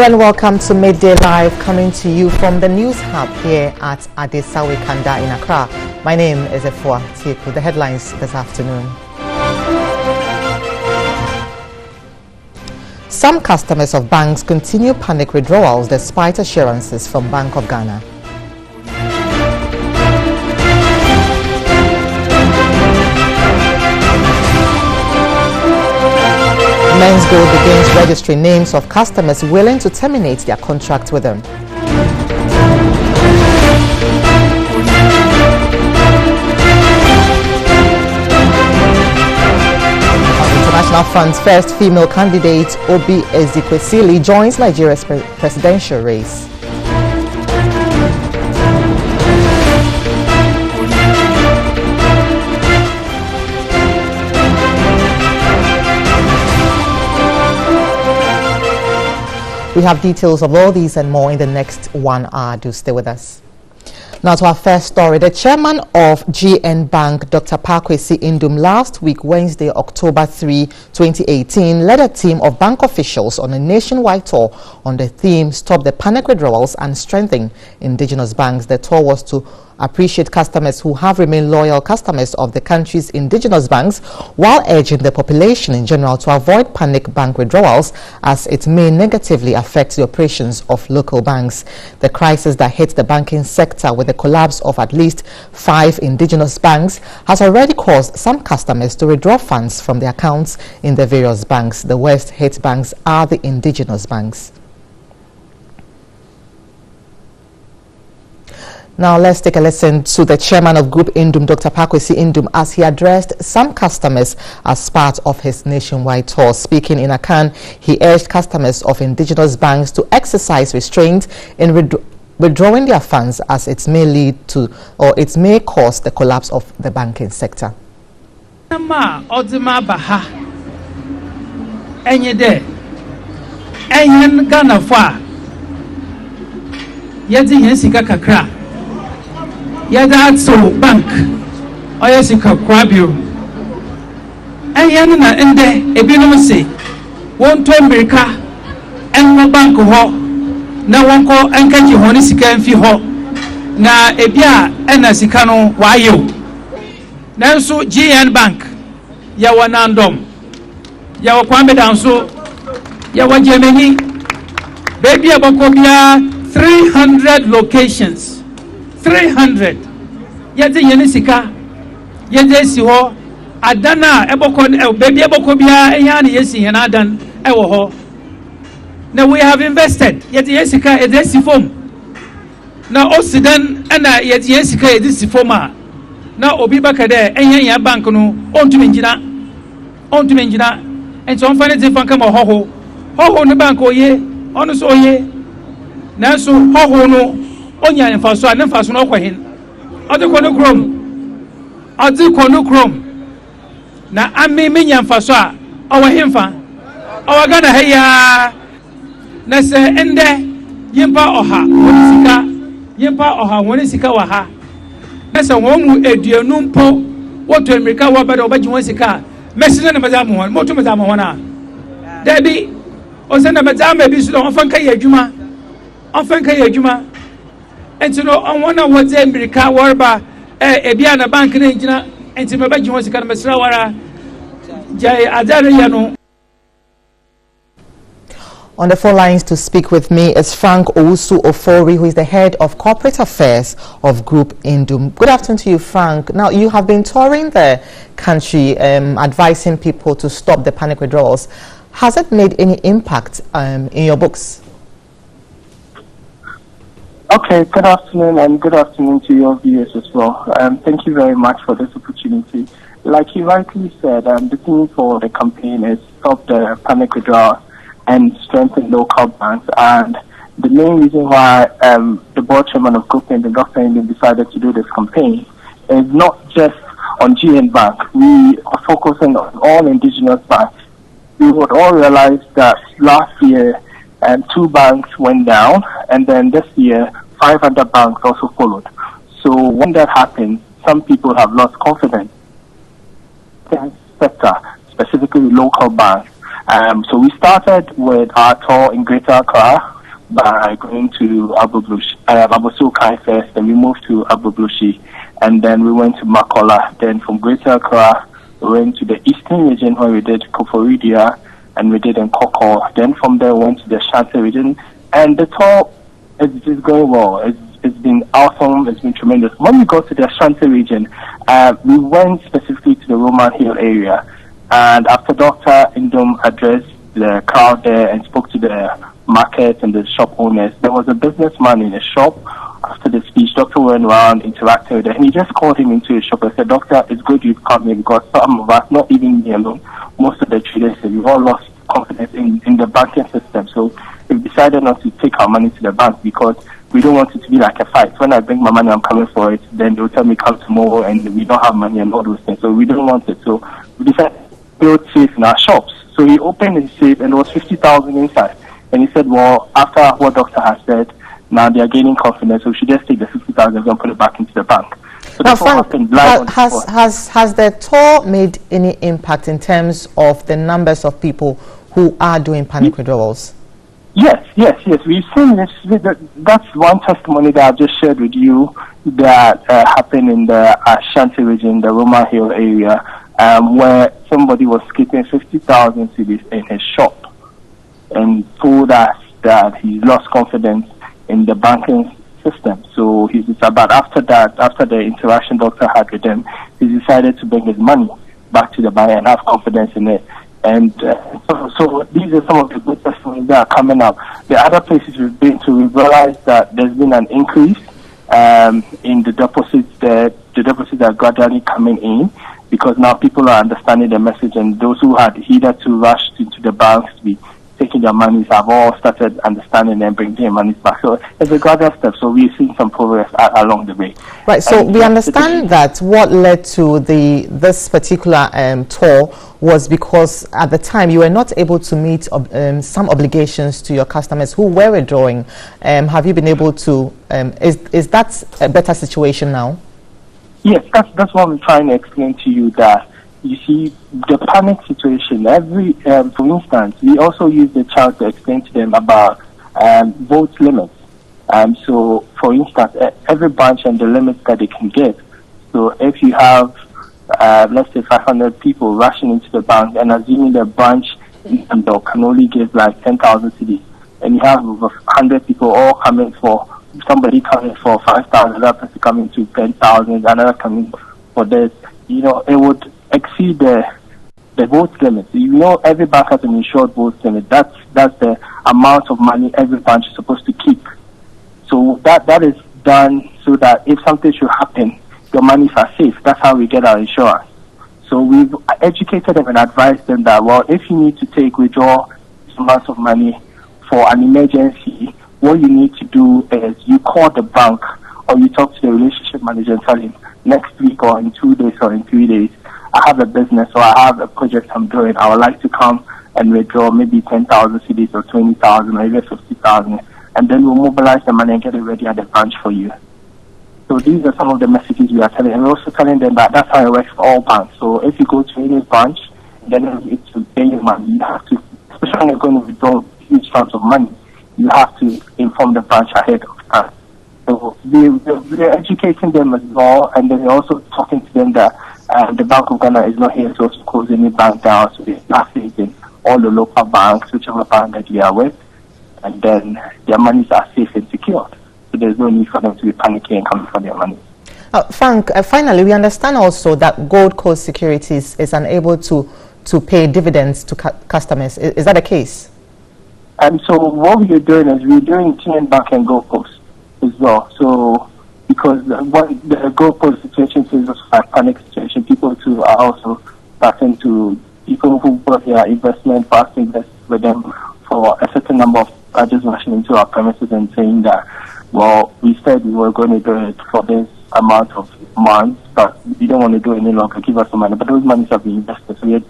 Hello and welcome to Midday Live, coming to you from the News Hub here at Adesawe Kanda in Accra. My name is Efua Tieku. The headlines this afternoon. Some customers of banks continue panic withdrawals despite assurances from Bank of Ghana. Men's Gold begins registering names of customers willing to terminate their contract with them. On International Front's first female candidate, Obi Ezekwesili, joins Nigeria's presidential race. We have details of all these and more in the next 1 hour. Do stay with us. Now to our first story. The chairman of GN Bank, Dr. Pakwesi Indum, last week, Wednesday, October 3, 2018, led a team of bank officials on a nationwide tour on the theme Stop the Panic Withdrawals and Strengthen Indigenous Banks. The tour was to appreciate customers who have remained loyal customers of the country's indigenous banks, while urging the population in general to avoid panic bank withdrawals as it may negatively affect the operations of local banks. The crisis that hit the banking sector with the collapse of at least 5 indigenous banks has already caused some customers to withdraw funds from their accounts in the various banks. The worst hit banks are the indigenous banks. Now let's take a listen to the chairman of Group Indum, Dr. Pakwesi Indum, as he addressed some customers as part of his nationwide tour. Speaking in Akan, he urged customers of indigenous banks to exercise restraint in withdrawing their funds, as it may lead to, or it may cause, the collapse of the banking sector. Yada so bank oyesika kwabio ayana na ende ebinom se won to America enwo bank ho na wonko enkaji ho ni sika mfi ho na ebia ena sika no wayo nanso GN bank ya wanandom ya wakwambe danso ya wajemeni baby abako bia 300 locations 300 yete yenisika yete si ho adana eboko baby eboko bia ehia ne yesi hena adan ewo ho na we have invested yete yesika edesi form na osidan na yete yesika edesi form a na obi bakade ehia ya bank no ontumi ngina enti on fane te fanka ma hoho ne bank oye ono so oye na so hoho no onya enfaso a nemfaso no kwahin odikono krom na ame menya enfaso a owahemfa owagana haya na se ende yimpa oha woni sika wa ha na se womu eduanu mpo woto America wa bada obaji won sika mesina na mazamu won moto mazamu wona dabi osena mazamu bi so onfanka ya adwuma enti no onwana woze America warba ebia na bank na ngina enti mebaji won sika na mesra wara jai adare ya no. On the phone lines to speak with me is Frank Owusu Ofori, who is the head of corporate affairs of Group Indum. Good afternoon to you, Frank. Now, you have been touring the country, advising people to stop the panic withdrawals. Has it made any impact in your books? Okay, good afternoon, and good afternoon to your viewers as well. Thank you very much for this opportunity. Like you rightly said, the theme for the campaign is Stop the Panic Withdrawals and Strengthen Local Banks. And the main reason why the board chairman of Group Indum, Dr. Indum, decided to do this campaign is not just on GN Bank. We are focusing on all indigenous banks. We would all realize that last year 2 banks went down, and then this year 500 banks also followed. So when that happens, some people have lost confidence in the sector, specifically local banks. So we started with our tour in Greater Accra by going to Abosukai first, then we moved to Abublushi, and then we went to Makola. Then from Greater Accra, we went to the eastern region where we did Koforidia, and we did in Koko. Then from there, we went to the Ashanti region, and the tour is just going well. It's been awesome. It's been tremendous. When we got to the Ashanti region, we went specifically to the Roman Hill area, and after Dr. Indom addressed the crowd there and spoke to the market and the shop owners, there was a businessman in a shop. After the speech, Doctor went around, interacted with him, and he just called him into his shop and said, "Doctor, it's good you've come here, because some of us, not even me alone, most of the traders, we've all lost confidence in the banking system. So we've decided not to take our money to the bank because we don't want it to be like a fight. When I bring my money, I'm coming for it. Then they'll tell me come tomorrow and we don't have money and all those things. So we don't want it. So we decided to build safe in our shops." So he opened his safe and there was 50,000 inside. And he said, well, after what doctor has said, now they are gaining confidence, so we should just take the 50,000 and put it back into the bank. So now, Frank, has the tour made any impact in terms of the numbers of people who are doing panic withdrawals? Yes. We've seen this. That's one testimony that I've just shared with you that happened in the Ashanti region, the Roma Hill area, where somebody was keeping 50,000 cedis in his shop and told us that he lost confidence in the banking system. So he decided, but after the interaction doctor had with him, he decided to bring his money back to the bank and have confidence in it. And so these are some of the good testimonies that are coming up. The other places we've been to, we've realized that there's been an increase in the deposits. The deposits are gradually coming in because now people are understanding the message, and those who had hitherto rushed into the banks to be taking their monies have all started understanding and bringing their monies back. So it's a gradual step. So we've seen some progress along the way. Right. So we understand that what led to this particular tour was because at the time you were not able to meet some obligations to your customers who were withdrawing. Have you been able to? Is that a better situation now? Yes, that's what I'm trying to explain to you. That you see the panic situation. For instance, we also use the child to explain to them about vote limits. So, for instance, every branch and the limits that they can get. So, if you have, let's say, 500 people rushing into the bank, and assuming the branch can only give like 10,000 cedis, and you have over 100 people all coming for, somebody coming for 5,000, another person coming to 10,000, another coming for this, it would exceed the vote limit. Every bank has an insured vote limit. That's the amount of money every branch is supposed to keep. So that is done so that if something should happen, your monies are safe. That's how we get our insurance. So we've educated them and advised them that, well, if you need to withdraw this amount of money for an emergency, what you need to do is you call the bank or you talk to the relationship manager and tell him, next week or in 2 days or in 3 days, I have a business or I have a project I'm doing. I would like to come and withdraw maybe 10,000 cedis or 20,000 or even 50,000, and then we'll mobilize the money and get it ready at the branch for you. So these are some of the messages we are telling, and we're also telling them that that's how it works for all banks. So if you go to any branch, then it's to pay your money. You have to, especially when you're going to withdraw huge amounts of money, you have to inform the branch ahead of time. So we're educating them as well, and then we're also talking to them that the Bank of Ghana is not here to also close any bank down, so they're not in all the local banks, whichever bank that we are with, and then their monies are safe and secured. So there's no need for them to be panicking and coming for their money. Frank, finally, we understand also that Gold Coast Securities is unable to pay dividends to customers. Is that the case? And so what we are doing is we're doing TN Bank and Gold Coast as well. So because the Gold Coast situation is also a panic situation, people too are also starting to, people who bought their investment, fast invest with them for a certain number of just rushing into our premises and saying that, well, we said we were going to do it for this amount of months, but we don't want to do it any longer, give us some money. But those monies have been invested. So we're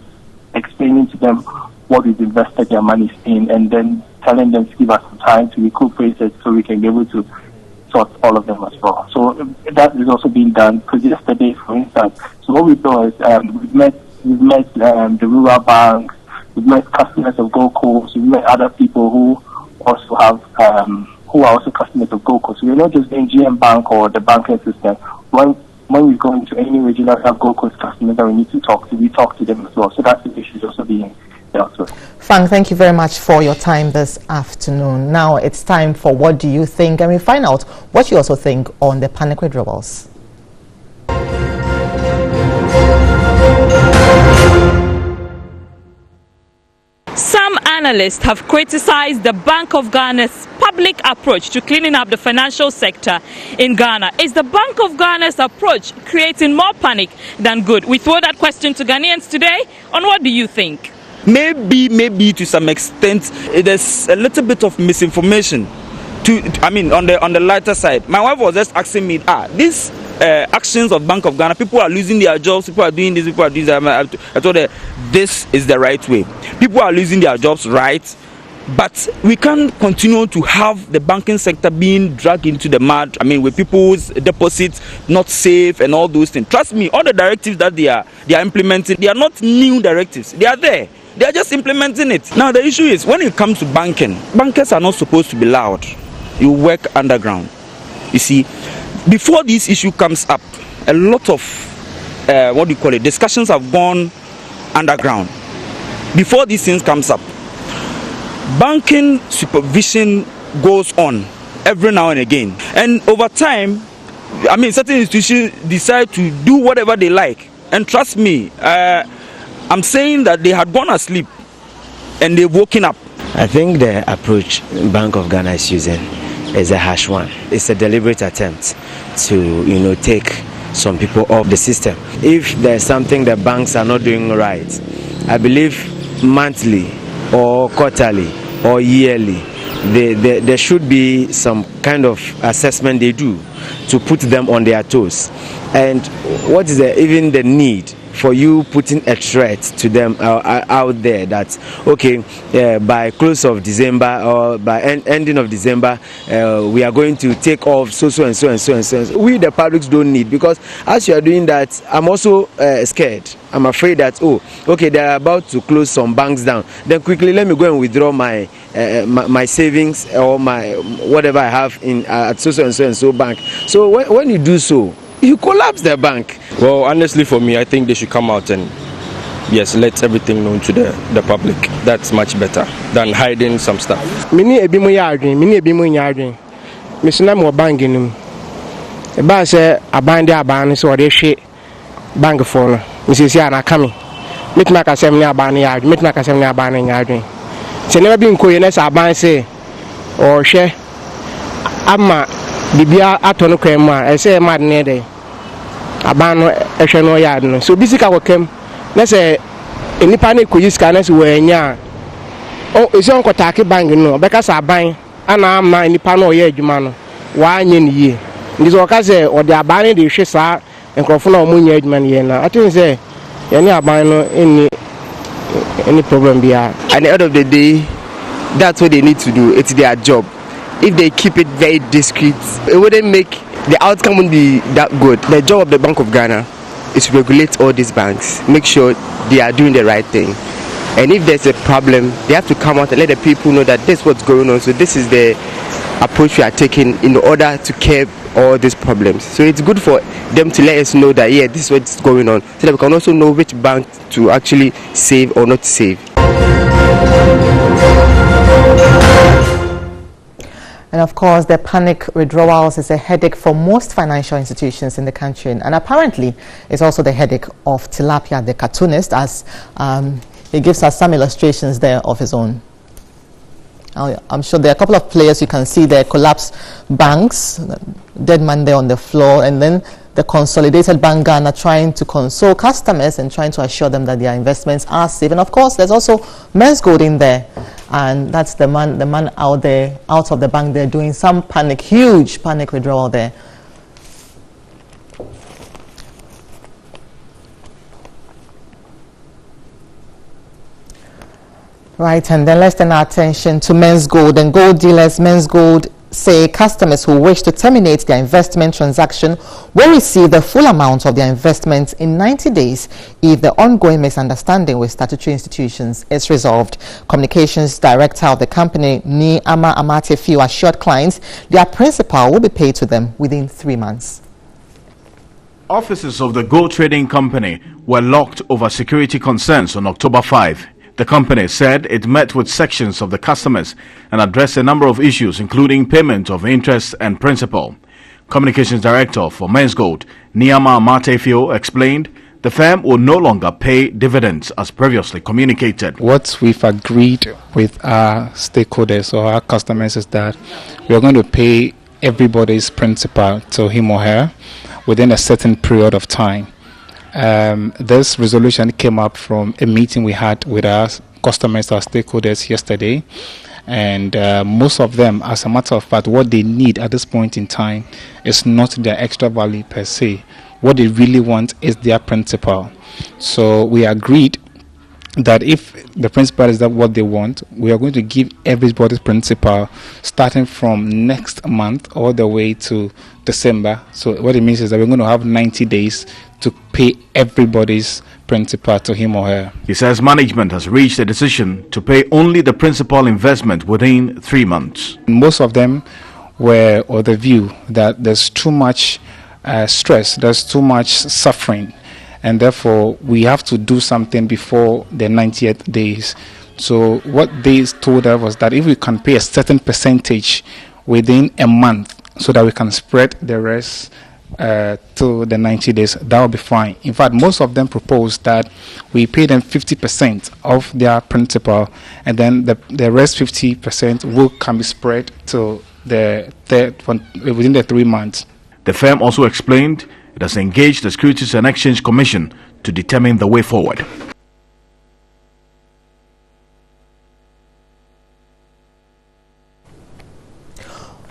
explaining to them what we've invested their monies in, and then telling them to give us some time to recuperate it so we can be able to sort all of them as well. So that is also being done, because yesterday, for instance, so what we do is we've met the rural banks, we've met customers of Gold Coast, we've met other people who also have, who are also customers of Gold Coast. So we're not just doing GM Bank or the banking system. When we go into any region that have Gold Coast customers that we need to talk to, we talk to them as well. So that's the issue also being dealt with. Frank, thank you very much for your time this afternoon. Now it's time for What Do You Think? And we find out what you also think on the panic withdrawals. Some analysts have criticized the Bank of Ghana's public approach to cleaning up the financial sector in Ghana. Is the Bank of Ghana's approach creating more panic than good? We throw that question to Ghanaians today. On What Do You Think? Maybe to some extent there's a little bit of misinformation. On the lighter side, my wife was just asking me, these actions of Bank of Ghana, people are losing their jobs, people are doing this, people are doing that. I told her this is the right way. People are losing their jobs, right? But we can't continue to have the banking sector being dragged into the mud. With people's deposits not safe and all those things. Trust me, all the directives that they are implementing, they are not new directives. They are there. They are just implementing it. Now the issue is, when it comes to banking, bankers are not supposed to be loud. You work underground. You see, before this issue comes up, a lot of discussions have gone underground. Before these things comes up, banking supervision goes on every now and again, and over time, certain institutions decide to do whatever they like. And trust me, I'm saying that they had gone asleep and they've woken up. I think the approach Bank of Ghana is using is a harsh one. It's a deliberate attempt to, take some people off the system. If there's something the banks are not doing right, I believe monthly or quarterly or yearly, there should be some kind of assessment they do to put them on their toes. And what is even the need for you putting a threat to them out there that, okay, by close of December or by ending of December, we are going to take off so and so. We, the publics, don't need, because as you are doing that, I'm also scared. I'm afraid that, okay, they are about to close some banks down. Then quickly, let me go and withdraw my my savings or my whatever I have in at so and so bank. So when you do so, you collapse the bank. Well, honestly, for me, I think they should come out and, yes, let everything known to the public. That's much better than hiding some stuff. Mini ebimu yarding, mini ebimu yarding. Misna mo banging. A bar say a band aban so they shit bang phone. Mrs. Yana coming. Meet my assembly aban yard, meet my assembly aban yarding. It's never been coiness aban say or share. Amma Bibia atono kwema I say mad near day. Abano ehwe yard no. So bisika wokem na say enipa na koyi sika na se wanya. Esi on kotake bang no beka sa aban ana ama enipa na oye adwuma no wa anye ne yie. Ndi so ka say o de aban de hwe sa enkrofo na omunya adwuma ne ye na. I think say any aban no any problem bia. At the end of the day, that's what they need to do. It's their job. If they keep it very discreet, it wouldn't make the outcome wouldn't be that good. The job of the Bank of Ghana is to regulate all these banks, make sure they are doing the right thing. And if there's a problem, they have to come out and let the people know that this is what's going on. So this is the approach we are taking in order to curb all these problems. So it's good for them to let us know that, yeah, this is what's going on, so that we can also know which bank to actually save or not save. And of course, the panic withdrawals is a headache for most financial institutions in the country. And apparently, it's also the headache of Tilapia, the cartoonist, as he gives us some illustrations there of his own. I'm sure there are a couple of players you can see there, collapsed banks, dead man there on the floor, and then the Consolidated Bank Ghana trying to console customers and trying to assure them that their investments are safe. And of course, there's also Men's Gold in there, and that's the man out there, out of the bank there, doing some huge panic withdrawal there. Right, and then let's turn our attention to Men's Gold and gold dealers. Men's Gold say customers who wish to terminate their investment transaction will receive the full amount of their investment in 90 days if the ongoing misunderstanding with statutory institutions is resolved. Communications Director of the company, Ni Ama Amatefio, assured clients their principal will be paid to them within 3 months. Offices of the gold trading company were locked over security concerns on October 5. The company said it met with sections of the customers and addressed a number of issues, including payment of interest and principal. Communications Director for Men's Gold, Niama Amatefio, explained the firm will no longer pay dividends as previously communicated. What we've agreed with our stakeholders or our customers is that we are going to pay everybody's principal to him or her within a certain period of time. This resolution came up from a meeting we had with our customers, our stakeholders yesterday, and most of them, as a matter of fact, what they need at this point in time is not their extra value per se. What they really want is their principal. So we agreed that if the principal is that what they want, we are going to give everybody's principal starting from next month all the way to December. So what it means is that we're going to have 90 days to pay everybody's principal to him or her. He says management has reached a decision to pay only the principal investment within 3 months. Most of them were of the view that there's too much stress, there's too much suffering, and therefore we have to do something before the 90th days. So what they told us was that if we can pay a certain percentage within a month so that we can spread the rest to the 90 days, that will be fine. In fact, most of them proposed that we pay them 50% of their principal, and then the rest 50% can be spread to the within the 3 months. The firm also explained it has engaged the Securities and Exchange Commission to determine the way forward.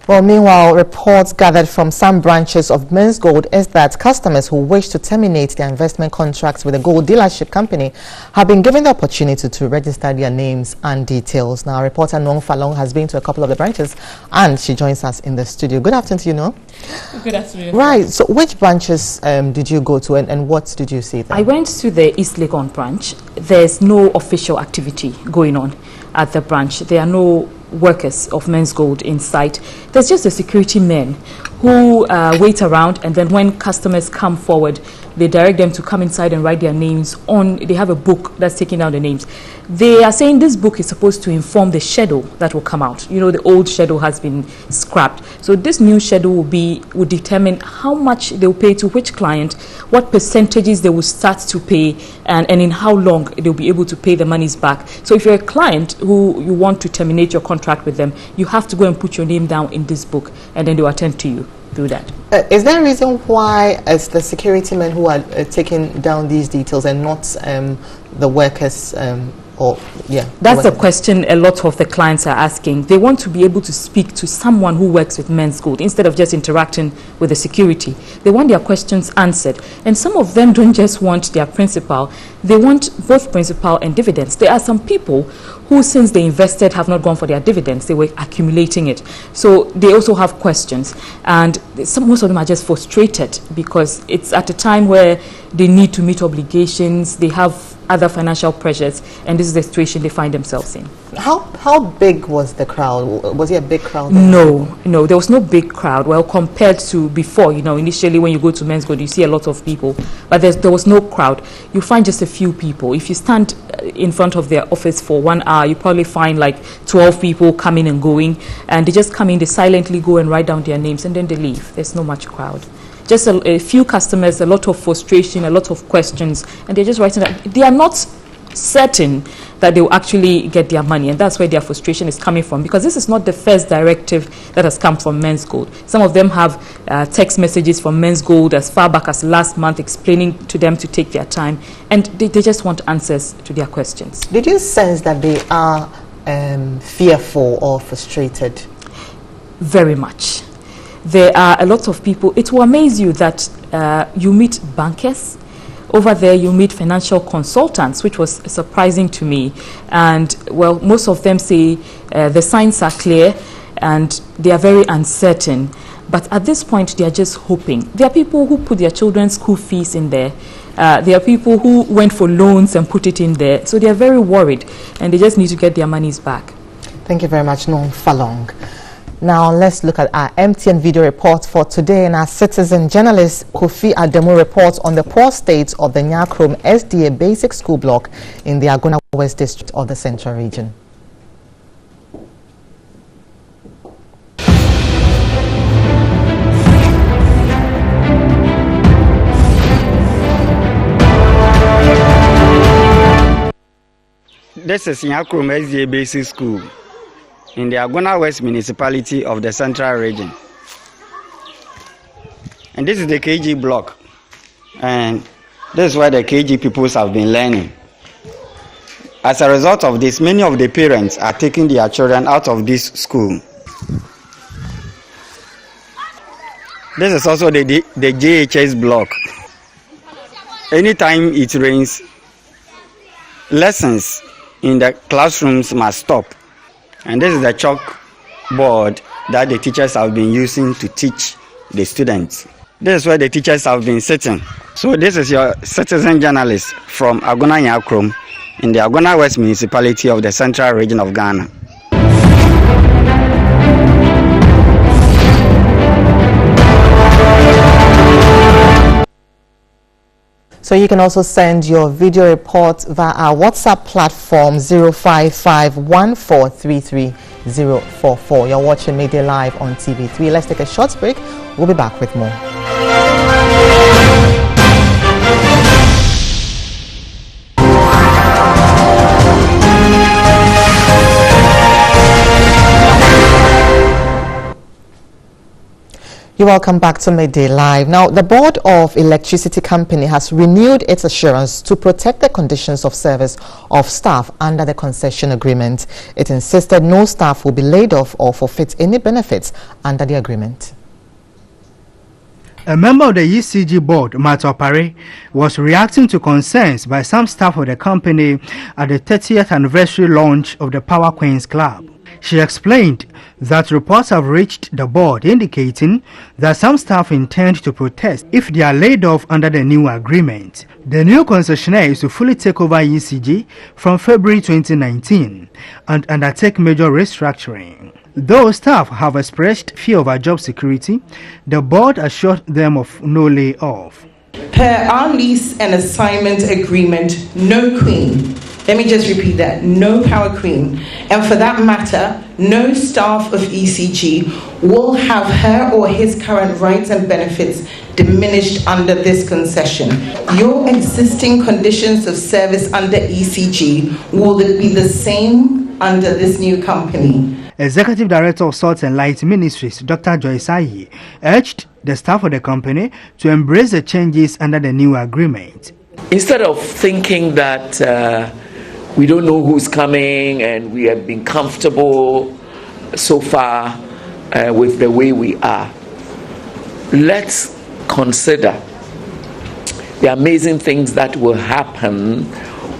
Well, meanwhile, reports gathered from some branches of Men's Gold is that customers who wish to terminate their investment contracts with a gold dealership company have been given the opportunity to register their names and details. Now, reporter Nong Falong has been to a couple of the branches and she joins us in the studio. Good afternoon to you, Nong. Good afternoon. Right, so which branches did you go to and what did you see there? I went to the East Legon branch. There's no official activity going on at the branch. There are no workers of Men's Gold in sight. There's just the security men who wait around, and then when customers come forward, they direct them to come inside and write their names on. They have a book that's taking down the names. They are saying this book is supposed to inform the schedule that will come out. You know, the old schedule has been scrapped. So this new schedule will determine how much they will pay to which client, what percentages they will start to pay, and in how long they'll be able to pay the monies back. So if you're a client who you want to terminate your contract with them, you have to go and put your name down in this book, and then they'll attend to you through that. Is there a reason why it's the security men who are taking down these details and not the workers? That's the question a lot of the clients are asking. They want to be able to speak to someone who works with Men's Gold instead of just interacting with the security. They want their questions answered. And some of them don't just want their principal, they want both principal and dividends. There are some people who, since they invested, have not gone for their dividends. They were accumulating it. So they also have questions. And most of them are just frustrated because it's at a time where they need to meet obligations, they have other financial pressures, and this is the situation they find themselves in. How big was the crowd? Was it a big crowd? No, there was no big crowd. Well, compared to before, initially when you go to Men's Gold, you see a lot of people, but there was no crowd. You find just a few people. If you stand in front of their office for 1 hour, you probably find like 12 people coming and going, and they just come in, they silently go and write down their names, and then they leave. There's no much crowd. Just a few customers, a lot of frustration, a lot of questions, and they're just writing that they are not certain that they will actually get their money, and that's where their frustration is coming from, because this is not the first directive that has come from Men's Gold. Some of them have text messages from Men's Gold as far back as last month explaining to them to take their time, and they just want answers to their questions. Did you sense that they are fearful or frustrated? Very much. There are a lot of people. It will amaze you that you meet bankers. Over there, you meet financial consultants, which was surprising to me. And, well, most of them say the signs are clear. and they are very uncertain. But at this point, they are just hoping. There are people who put their children's school fees in there. There are people who went for loans and put it in there. So they are very worried, and they just need to get their monies back. Thank you very much, Non Falong. Now let's look at our MTN video report for today, and our citizen journalist Kofi Ademu reports on the poor state of the Nyakrom SDA Basic School block in the Agona West District of the Central Region. This is Nyakrom SDA Basic School in the Agona West municipality of the Central Region. And this is the KG block. And this is where the KG pupils have been learning. As a result of this, many of the parents are taking their children out of this school. This is also the JHS block. Anytime it rains, lessons in the classrooms must stop. And this is the chalkboard that the teachers have been using to teach the students. This is where the teachers have been sitting. So this is your citizen journalist from Agona Nyakrom in the Agona West municipality of the Central Region of Ghana. So you can also send your video report via our WhatsApp platform 05514330044. You're watching Midday Live on TV3. Let's take a short break. We'll be back with more. You're welcome back to Midday Live. Now, the Board of Electricity Company has renewed its assurance to protect the conditions of service of staff under the concession agreement. It insisted no staff will be laid off or forfeit any benefits under the agreement. A member of the ECG board, Mato Pare, was reacting to concerns by some staff of the company at the 30th anniversary launch of the Power Queens Club. She explained that reports have reached the board indicating that some staff intend to protest if they are laid off under the new agreement. The new concessionaire is to fully take over ECG from February 2019 and undertake major restructuring. Though staff have expressed fear of our job security, the board assured them of no layoff. Per our lease and assignment agreement, no queen. Let me just repeat that, no power queen. And for that matter, no staff of ECG will have her or his current rights and benefits diminished under this concession. Your existing conditions of service under ECG will be the same under this new company. Executive Director of Salt and Light Ministries, Dr. Joyce Ayi, urged the staff of the company to embrace the changes under the new agreement. Instead of thinking that we don't know who's coming and we have been comfortable so far with the way we are, let's consider the amazing things that will happen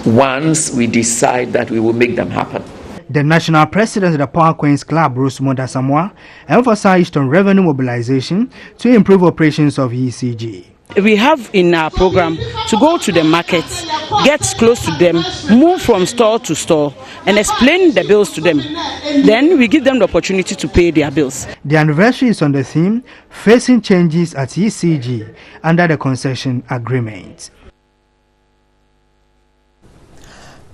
once we decide that we will make them happen. The national president of the Power Queens Club, Rosemonda Samoa, emphasized on revenue mobilization to improve operations of ECG. We have in our program to go to the markets, get close to them, move from store to store, and explain the bills to them. Then we give them the opportunity to pay their bills. The anniversary is on the theme, Facing Changes at ECG under the concession agreement.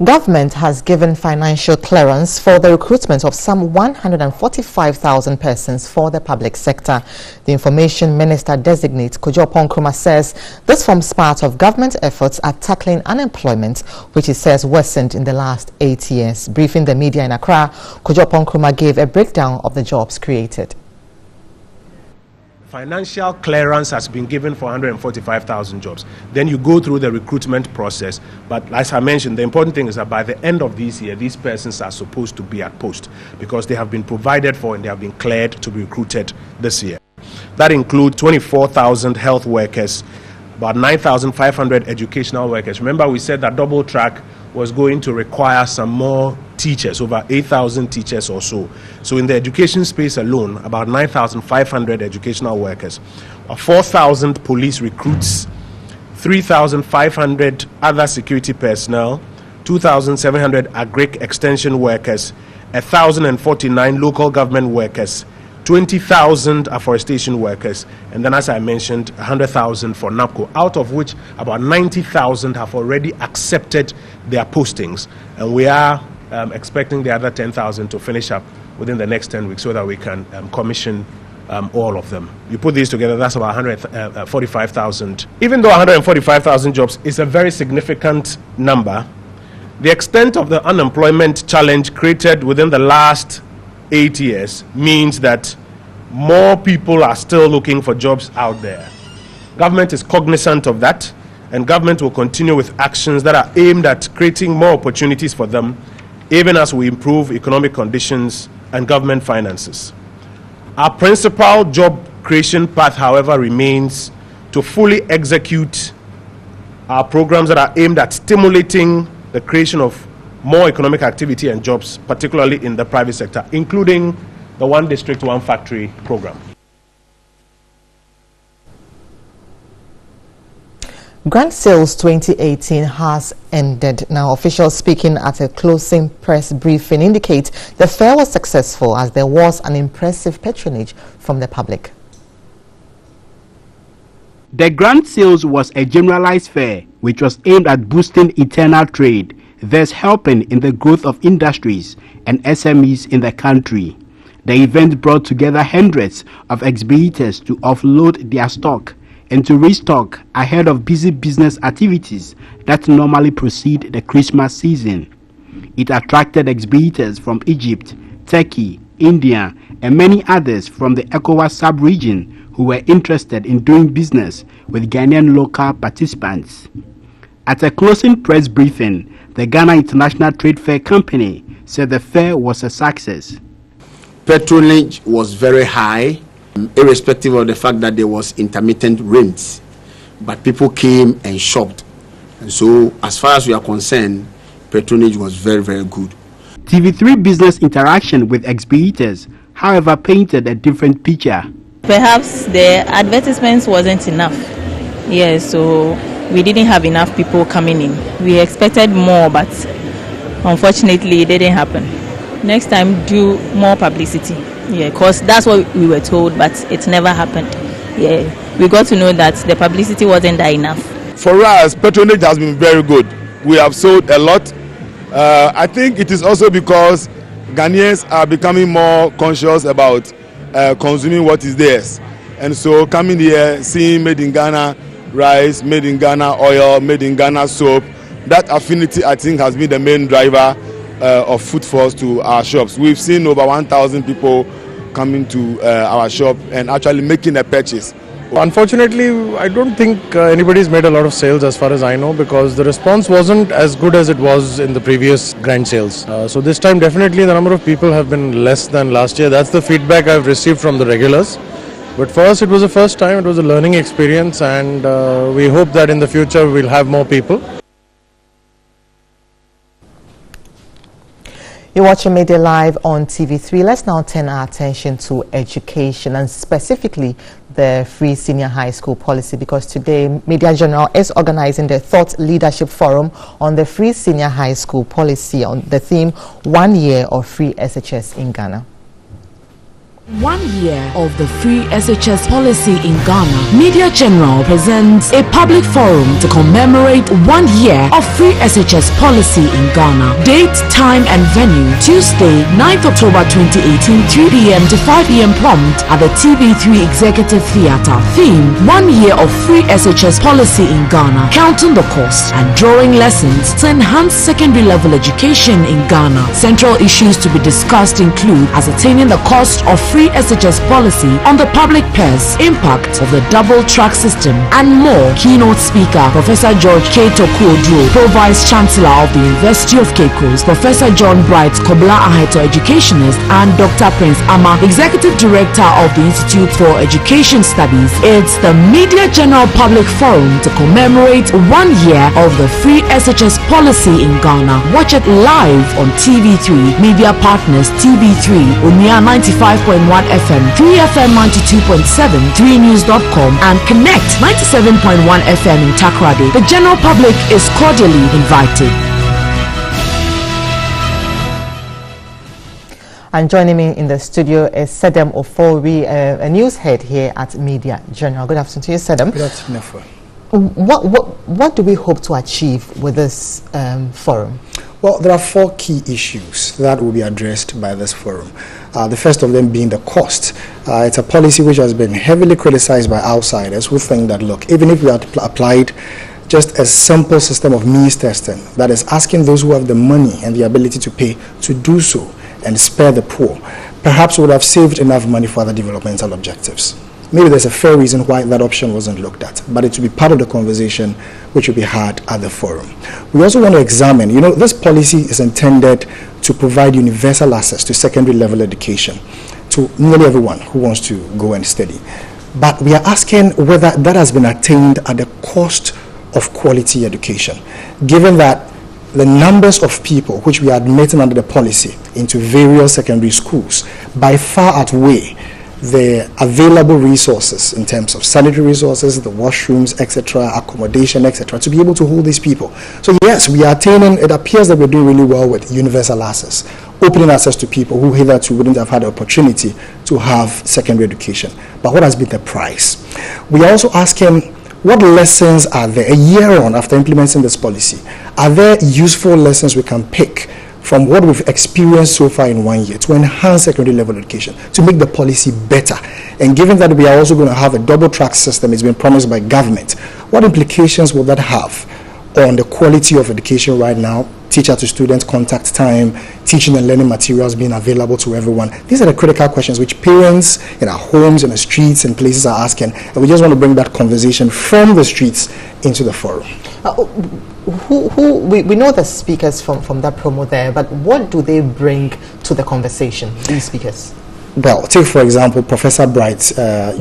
Government has given financial clearance for the recruitment of some 145,000 persons for the public sector. The Information Minister Designate Kojo Ponkruma says this forms part of government efforts at tackling unemployment, which he says worsened in the last 8 years. Briefing the media in Accra, Kojo Ponkruma gave a breakdown of the jobs created. Financial clearance has been given for 145,000 jobs. Then you go through the recruitment process. But as I mentioned, the important thing is that by the end of this year, these persons are supposed to be at post because they have been provided for and they have been cleared to be recruited this year. That includes 24,000 health workers, about 9,500 educational workers. Remember, we said that double track was going to require some more teachers, over 8,000 teachers or so. So in the education space alone, about 9,500 educational workers, 4,000 police recruits, 3,500 other security personnel, 2,700 agric extension workers, 1,049 local government workers, 20,000 afforestation workers, and then, as I mentioned, 100,000 for NAPCO, out of which about 90,000 have already accepted their postings, and we are expecting the other 10,000 to finish up within the next 10 weeks so that we can commission all of them. You put these together, that's about 145,000. Even though 145,000 jobs is a very significant number, the extent of the unemployment challenge created within the last 8 years means that more people are still looking for jobs out there. Government is cognizant of that, and government will continue with actions that are aimed at creating more opportunities for them, even as we improve economic conditions and government finances. Our principal job creation path, however, remains to fully execute our programs that are aimed at stimulating the creation of more economic activity and jobs, particularly in the private sector, including the One District, One Factory program. Grand Sales 2018 has ended. Now, officials speaking at a closing press briefing indicate the fair was successful as there was an impressive patronage from the public. The Grand Sales was a generalized fair which was aimed at boosting internal trade, thus helping in the growth of industries and SMEs in the country. The event brought together hundreds of exhibitors to offload their stock and to restock ahead of busy business activities that normally precede the Christmas season. It attracted exhibitors from Egypt, Turkey, India, and many others from the ECOWAS sub-region who were interested in doing business with Ghanaian local participants. At a closing press briefing, the Ghana International Trade Fair Company said the fair was a success. Patronage was very high, irrespective of the fact that there was intermittent rains, but people came and shopped, and so as far as we are concerned, patronage was very, very good. TV3 Business interaction with exhibitors, however, painted a different picture. Perhaps the advertisements wasn't enough. Yes, so we didn't have enough people coming in. We expected more, but unfortunately it didn't happen. Next time, do more publicity. Yeah, because that's what we were told, but it never happened. Yeah, we got to know that the publicity wasn't that enough. For us, patronage has been very good. We have sold a lot. I think it is also because Ghanaians are becoming more conscious about consuming what is theirs. And so coming here, seeing made in Ghana rice, made in Ghana oil, made in Ghana soap, that affinity I think has been the main driver of footfalls to our shops. We've seen over 1,000 people coming to our shop and actually making a purchase. Unfortunately, I don't think anybody's made a lot of sales as far as I know, because the response wasn't as good as it was in the previous grand sales. So this time definitely the number of people have been less than last year. That's the feedback I've received from the regulars. But for us it was the first time, it was a learning experience, and we hope that in the future we'll have more people. You're watching Midday Live on TV3. Let's now turn our attention to education, and specifically the Free Senior High School policy, because today Media General is organizing the Thought Leadership Forum on the Free Senior High School policy on the theme 1 year of free SHS in Ghana. 1 year of the free SHS policy in Ghana, Media General presents a public forum to commemorate 1 year of free SHS policy in Ghana. Date, time and venue, Tuesday, 9th October 2018, 3 p.m. to 5 p.m. prompt at the TV3 Executive Theatre. Theme, 1 year of free SHS policy in Ghana, counting the cost and drawing lessons to enhance secondary level education in Ghana. Central issues to be discussed include ascertaining the cost of free free SHS policy on the public purse, impact of the double track system, and more. Keynote speaker Professor George K. Tokuoduo, Pro-Vice Chancellor of the University of Cape Coast, Professor John Bright, Kobla Aheto Educationist, and Dr. Prince Ama, Executive Director of the Institute for Education Studies. It's the Media General Public Forum to commemorate 1 year of the free SHS policy in Ghana. Watch it live on TV3, media partners TV3, Unia 95.1 FM, 3FM 92.7, 3news.com, and Connect 97.1 FM in Takoradi. The general public is cordially invited. And joining me in the studio is Sedem Ofori, a news head here at Media General. Good afternoon to you, Sedem. Good afternoon. What do we hope to achieve with this forum? Well, there are 4 key issues that will be addressed by this forum. The first of them being the cost. It's a policy which has been heavily criticized by outsiders who think that, look, even if we had applied just a simple system of means testing, that is asking those who have the money and the ability to pay to do so and spare the poor, perhaps we would have saved enough money for other developmental objectives. Maybe there's a fair reason why that option wasn't looked at, but it will be part of the conversation which will be had at the forum. We also want to examine, this policy is intended to provide universal access to secondary level education to nearly everyone who wants to go and study. But we are asking whether that has been attained at the cost of quality education, given that the numbers of people which we are admitting under the policy into various secondary schools by far outweigh the available resources in terms of sanitary resources, the washrooms, etc., accommodation, etc., to be able to hold these people. So yes, we are attaining, it appears that we're doing really well with universal access, opening access to people who hitherto wouldn't have had the opportunity to have secondary education. But what has been the price? We are also asking, what lessons are there a year on after implementing this policy? Are there useful lessons we can pick from what we've experienced so far in 1 year to enhance secondary level education, to make the policy better? And given that we are also going to have a double track system, it's been promised by government, what implications will that have on the quality of education right now, teacher to student contact time, teaching and learning materials being available to everyone? These are the critical questions which parents in our homes, in the streets and places are asking, and we just want to bring that conversation from the streets into the forum. We know the speakers from that promo there, but what do they bring to the conversation, these speakers? Well, take for example Professor Bright,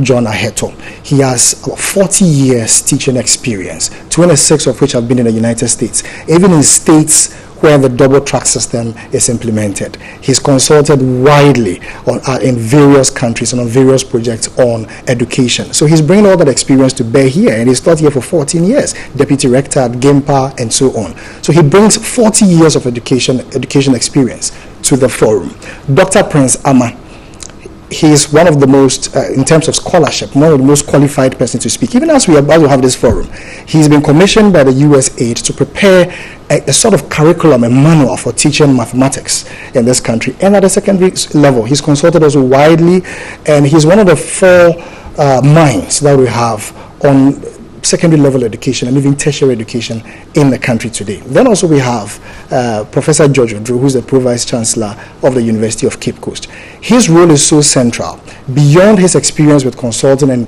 John Aheto. He has 40 years teaching experience, 26 of which have been in the United States, even in states where the double track system is implemented. He's consulted widely in various countries and on various projects on education. So he's bringing all that experience to bear here, and he's taught here for 14 years, deputy rector at GIMPA and so on. So he brings 40 years of education experience to the forum. Dr. Prince Ama, he is one of the most, in terms of scholarship, one of the most qualified persons to speak. Even as we have this forum, he's been commissioned by the USAID to prepare a sort of curriculum, a manual for teaching mathematics in this country. And at the secondary level, he's consulted also widely, and he's one of the 4 minds that we have on secondary level education and even tertiary education in the country today. Then also we have Professor George Odro, who's the Pro-Vice Chancellor of the University of Cape Coast. His role is so central. Beyond his experience with consulting and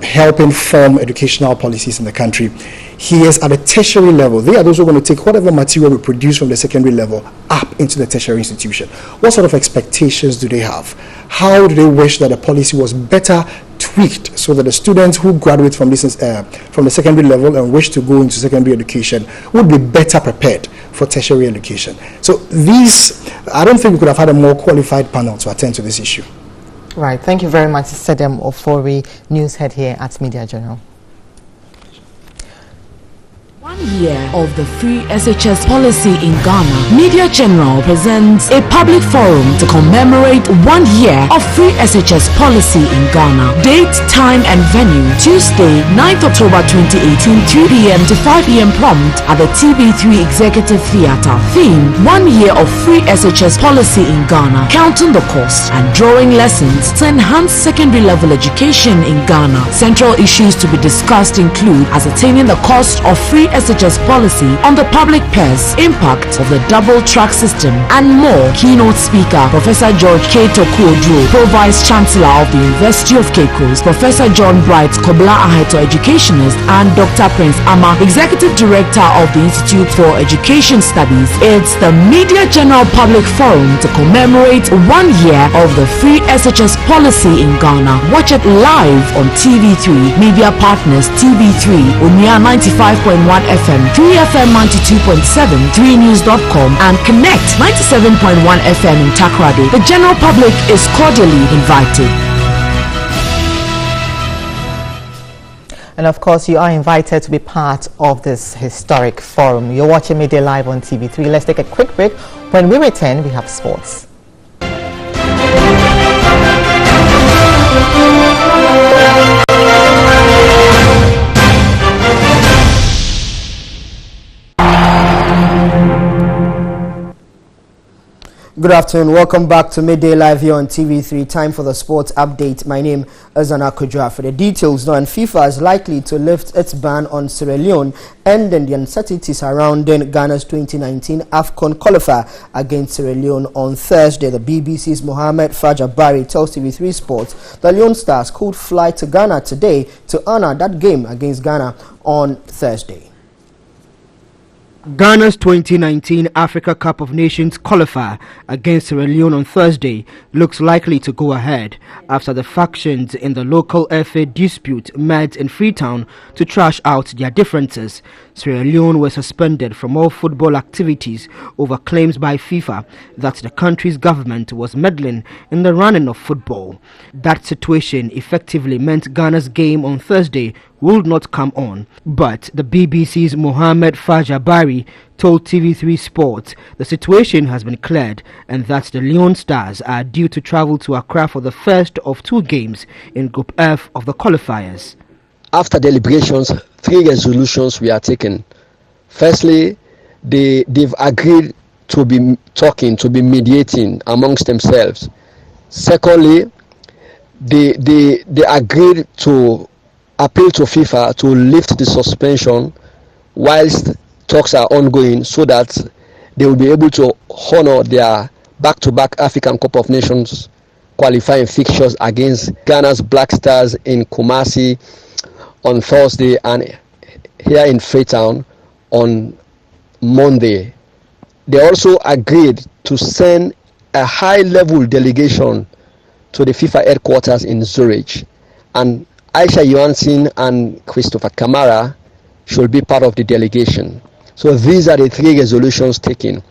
helping form educational policies in the country, he is at a tertiary level. They are those who are going to take whatever material we produce from the secondary level up into the tertiary institution. What sort of expectations do they have? How do they wish that the policy was better tweaked so that the students who graduate from this from the secondary level and wish to go into secondary education would be better prepared for tertiary education? So these, I don't think we could have had a more qualified panel to attend to this issue. Right. Thank you very much, Sedem Ofori, news head here at Media General. 1 year of the free SHS policy in Ghana, Media General presents a public forum to commemorate 1 year of free SHS policy in Ghana. Date, time and venue, Tuesday, 9th October 2018, 3 p.m. to 5 p.m. prompt at the TB3 Executive Theatre. Theme, 1 year of free SHS policy in Ghana, counting the cost and drawing lessons to enhance secondary level education in Ghana. Central issues to be discussed include ascertaining the cost of free SHS SHS policy on the public purse, impact of the double track system, and more. Keynote speaker Professor George K. Tokuodro, Pro-Vice Chancellor of the University of Cape Coast, Professor John Bright, Kobla Aheto Educationist, and Dr. Prince Ama, Executive Director of the Institute for Education Studies. It's the Media General Public Forum to commemorate 1 year of the free SHS policy in Ghana. Watch it live on TV3, media partners TV3, Unia 95.1 FM, 3FM 92.7, 3news.com, and Connect 97.1 FM in Takoradi. The general public is cordially invited. And of course, you are invited to be part of this historic forum. You're watching Midday Live on TV3. Let's take a quick break. When we return, we have sports. Good afternoon. Welcome back to Midday Live here on TV3. Time for the sports update. My name is Anna Kudra. For the details now, and FIFA is likely to lift its ban on Sierra Leone, ending the uncertainty surrounding Ghana's 2019 AFCON qualifier against Sierra Leone on Thursday. The BBC's Mohamed Fajabari tells TV3 Sports the Leone Stars could fly to Ghana today to honor that game against Ghana on Thursday. Ghana's 2019 Africa Cup of Nations qualifier against Sierra Leone on Thursday looks likely to go ahead after the factions in the local FA dispute met in Freetown to trash out their differences. Sierra Leone were suspended from all football activities over claims by FIFA that the country's government was meddling in the running of football. That situation effectively meant Ghana's game on Thursday would not come on, but the BBC's Mohamed Fajabari told TV3 Sports the situation has been cleared and that the Leone Stars are due to travel to Accra for the first of 2 games in Group F of the qualifiers. After deliberations, 3 resolutions were taken. Firstly, they've agreed to be talking, to be mediating amongst themselves. Secondly, they agreed to appeal to FIFA to lift the suspension whilst talks are ongoing so that they will be able to honor their back-to-back African Cup of Nations qualifying fixtures against Ghana's Black Stars in Kumasi on Thursday and here in Freetown on Monday. They also agreed to send a high-level delegation to the FIFA headquarters in Zurich, and Aisha Johansson and Christopher Kamara should be part of the delegation. So these are the 3 resolutions taken.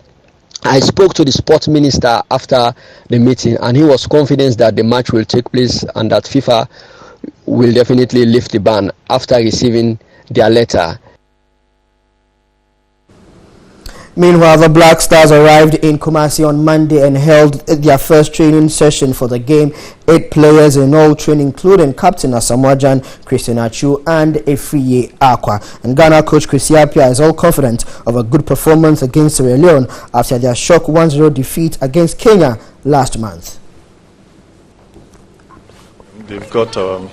I spoke to the sports minister after the meeting and he was confident that the match will take place and that FIFA will definitely lift the ban after receiving their letter. Meanwhile, the Black Stars arrived in Kumasi on Monday and held their first training session for the game. 8 players in all training, including Captain Asamoah Gyan, Christian Achu, and Efriye Aqua. And Ghana coach Chris Yapia is all confident of a good performance against Sierra Leone after their shock 1-0 defeat against Kenya last month. They've got all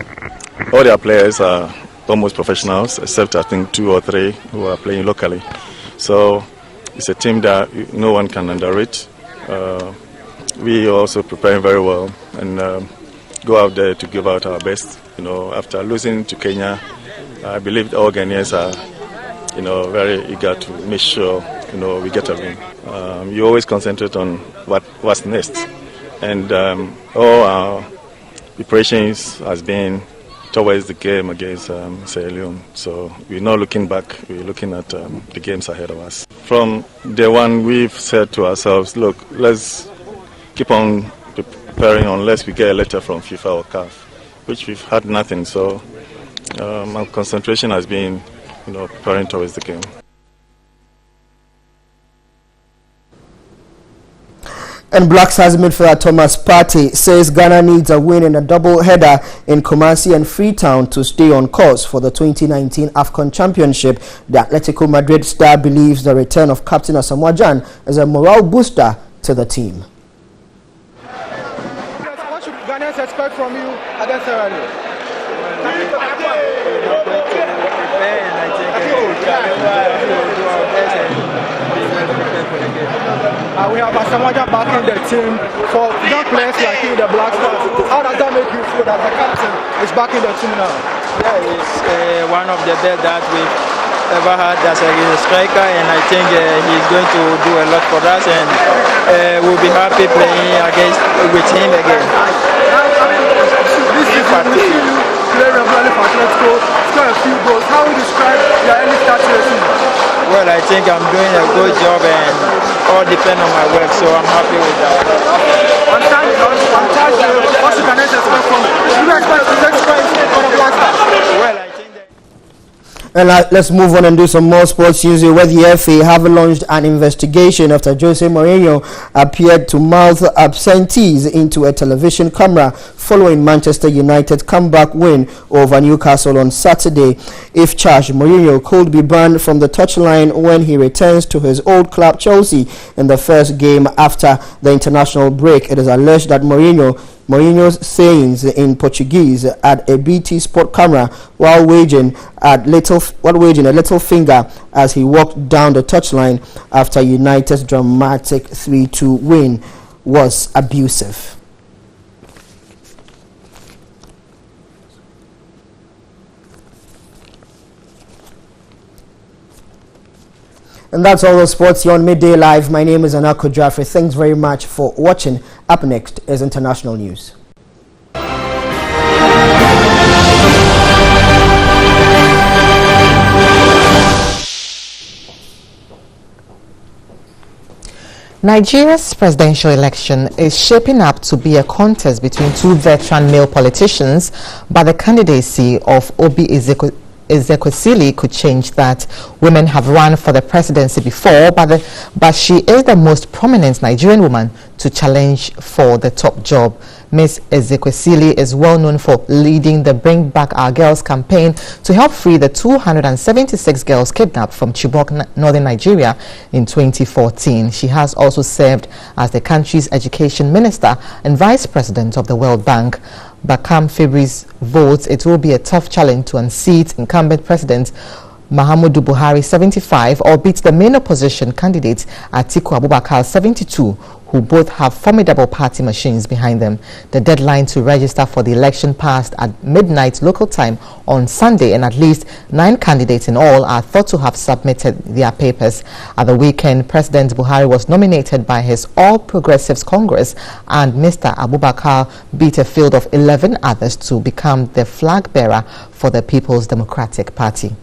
their players are almost professionals, except I think 2 or 3 who are playing locally. So it's a team that no one can underrate. We are also preparing very well and go out there to give out our best. You know, after losing to Kenya, I believe all Ghanaians are, very eager to make sure, we get a win. You always concentrate on what's next, and all our preparations has been towards the game against Sierra Leone. So we're not looking back, we're looking at the games ahead of us. From day one, we've said to ourselves, look, let's keep on preparing unless we get a letter from FIFA or CAF, which we've had nothing. So our concentration has been, preparing towards the game. And Black Stars midfielder Thomas Partey says Ghana needs a win in a double header in Kumasi and Freetown to stay on course for the 2019 AFCON Championship. The Atletico Madrid star believes the return of Captain Asamoah Gyan is a morale booster to the team. What should Ghanaians expect from you against Sierra Leone? We have Asamaja back in the team for young players like you, the Black Stars. How does that make you feel that the captain is back in the team now? Yeah, he's one of the best that we've ever had as a striker, and I think he's going to do a lot for us, and we'll be happy playing with him again. This is what we see you play regularly for Atletico, score a few goals. How would you describe your early start to the season? Well, I think I'm doing a good job, and all depend on my work, so I'm happy with that. On Thursday, what you can expect from it? Do you expect to take points for the Black Stars? Well, I think that... And let's move on and do some more sports news, where the FA have launched an investigation after Jose Mourinho appeared to mouth obscenities into a television camera following Manchester United's comeback win over Newcastle on Saturday. If charged, Mourinho could be banned from the touchline when he returns to his old club Chelsea in the first game after the international break. It is alleged that Mourinho's sayings in Portuguese at a BT Sport camera while waging a little finger as he walked down the touchline after United's dramatic 3-2 win was abusive. And that's all the sports here on Midday Live. My name is Anako Jaffrey. Thanks very much for watching. Up next is international news. Nigeria's presidential election is shaping up to be a contest between two veteran male politicians, but the candidacy of Obi Ezekwesili could change that. Women have run for the presidency before, but she is the most prominent Nigerian woman to challenge for the top job. Ms. Ezekwesili is well known for leading the Bring Back Our Girls campaign to help free the 276 girls kidnapped from Chibok, northern Nigeria in 2014. She has also served as the country's education minister and vice president of the World Bank. Bakam Fabri's votes, it will be a tough challenge to unseat incumbent President Muhammadu Buhari 75 or beat the main opposition candidate Atiku Abubakar 72, who both have formidable party machines behind them. The deadline to register for the election passed at midnight local time on Sunday, and at least 9 candidates in all are thought to have submitted their papers. At the weekend, President Buhari was nominated by his All Progressives Congress, and Mr. Abubakar beat a field of 11 others to become the flag bearer for the People's Democratic Party.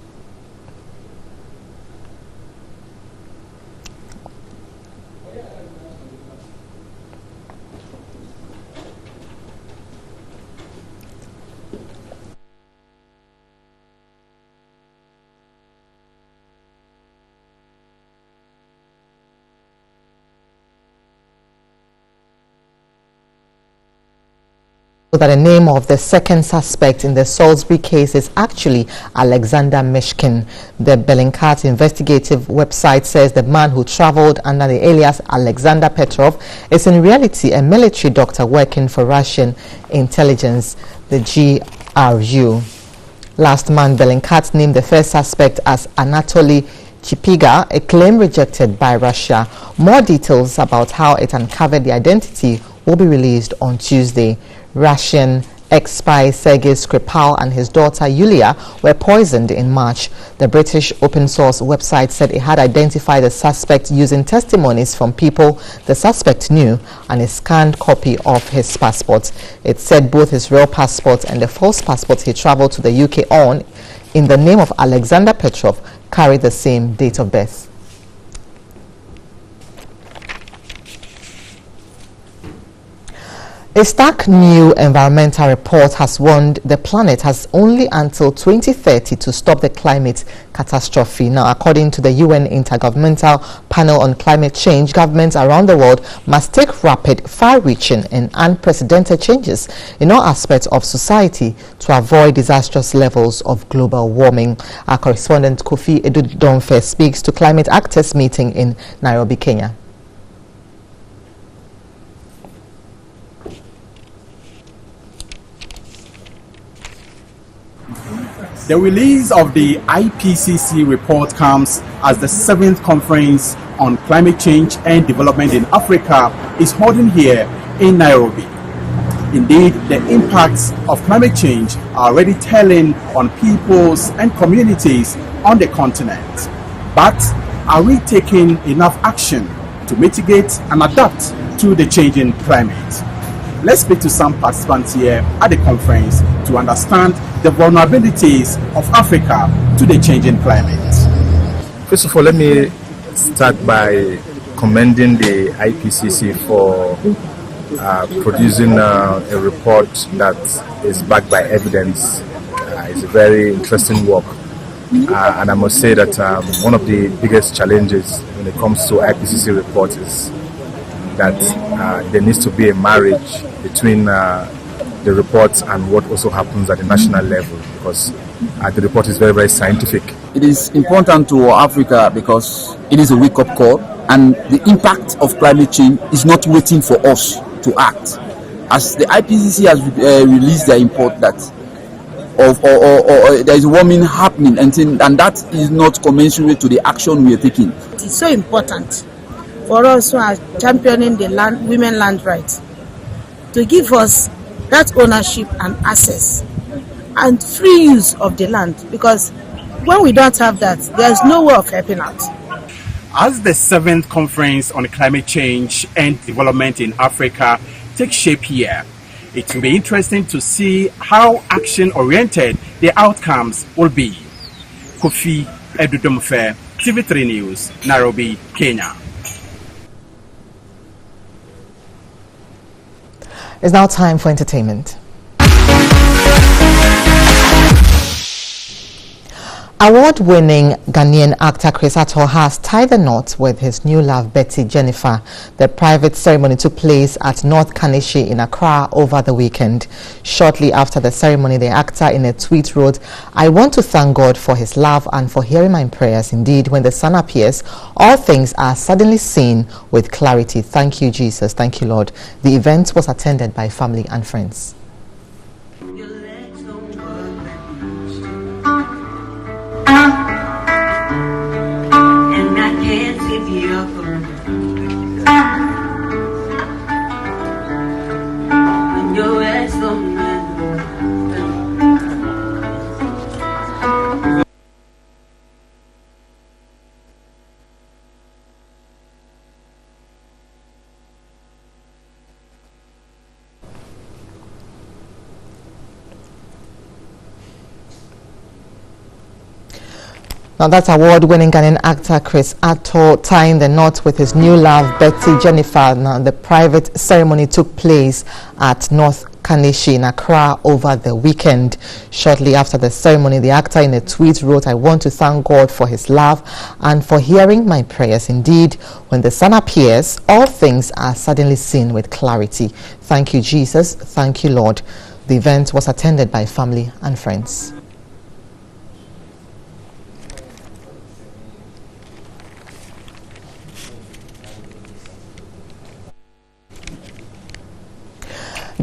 That the name of the second suspect in the Salisbury case is actually Alexander Mishkin. The Bellingcat investigative website says the man who traveled under the alias Alexander Petrov is in reality a military doctor working for Russian intelligence, the GRU. Last month, Bellingcat named the first suspect as Anatoly Chipiga, a claim rejected by Russia. More details about how it uncovered the identity will be released on Tuesday. Russian ex-spy Sergei Skripal and his daughter Yulia were poisoned in March. The British open source website said it had identified the suspect using testimonies from people the suspect knew and a scanned copy of his passport. It said both his real passport and the false passport he traveled to the UK on in the name of Alexander Petrov carried the same date of birth. A stark new environmental report has warned the planet has only until 2030 to stop the climate catastrophe. Now, according to the UN Intergovernmental Panel on Climate Change, governments around the world must take rapid, far-reaching and unprecedented changes in all aspects of society to avoid disastrous levels of global warming. Our correspondent Kofi Edudonfe speaks to climate actors meeting in Nairobi, Kenya. The release of the IPCC report comes as the 7th conference on climate change and development in Africa is holding here in Nairobi. Indeed, the impacts of climate change are already telling on peoples and communities on the continent. But are we taking enough action to mitigate and adapt to the changing climate? Let's speak to some participants here at the conference to understand the vulnerabilities of Africa to the changing climate. First of all, let me start by commending the IPCC for producing a report that is backed by evidence. It's a very interesting work. And I must say that one of the biggest challenges when it comes to IPCC reports is that there needs to be a marriage between the reports and what also happens at the national level, because the report is very, very scientific. It is important to Africa because it is a wake-up call, and the impact of climate change is not waiting for us to act. As the IPCC has released their report that there is warming happening, and that is not commensurate to the action we are taking. It is so important for us who are championing the women land rights to give us that ownership and access and free use of the land, because when we don't have that, there is no way of helping out. As the 7th conference on climate change and development in Africa takes shape here, it will be interesting to see how action-oriented the outcomes will be. Kofi Edudomfe, TV3 News, Nairobi, Kenya. It's now time for entertainment. Award-winning Ghanaian actor Chris Attoh has tied the knot with his new love, Betty Jennifer. The private ceremony took place at North Kaneshie in Accra over the weekend. Shortly after the ceremony, the actor in a tweet wrote, "I want to thank God for his love and for hearing my prayers. Indeed, when the sun appears, all things are suddenly seen with clarity. Thank you, Jesus. Thank you, Lord." The event was attended by family and friends. And I can't see the other when you're at somewhere. Now that's award-winning Ghanaian actor Chris Attoh tying the knot with his new love, Betty Jennifer. Now the private ceremony took place at North Kaneshie in Accra over the weekend. Shortly after the ceremony, the actor in a tweet wrote, "I want to thank God for his love and for hearing my prayers. Indeed, when the sun appears, all things are suddenly seen with clarity. Thank you, Jesus. Thank you, Lord." The event was attended by family and friends.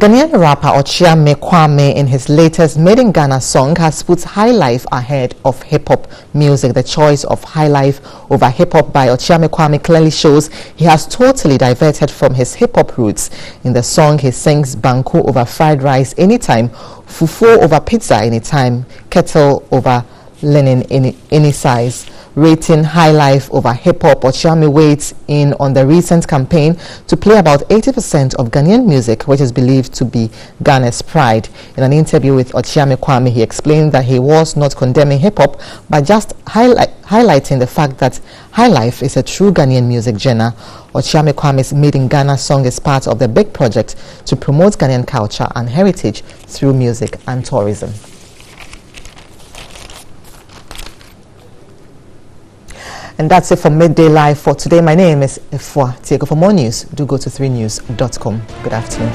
Ghanaian rapper Ochiame Kwame, in his latest Made in Ghana song, has put high life ahead of hip-hop music. The choice of high life over hip-hop by Ochiame Kwame clearly shows he has totally diverted from his hip-hop roots. In the song, he sings banku over fried rice anytime, fufu over pizza anytime, kettle over linen any size. Rating high life over hip-hop, Ochiame weighs in on the recent campaign to play about 80% of Ghanaian music, which is believed to be Ghana's pride. In an interview with Ochiame Kwame, he explained that he was not condemning hip-hop, but just highlighting the fact that high life is a true Ghanaian music genre. Ochiame Kwame's Made in Ghana song is part of the big project to promote Ghanaian culture and heritage through music and tourism. And that's it for Midday Live for today. My name is Efua Tiego. For more news, do go to 3news.com. Good afternoon.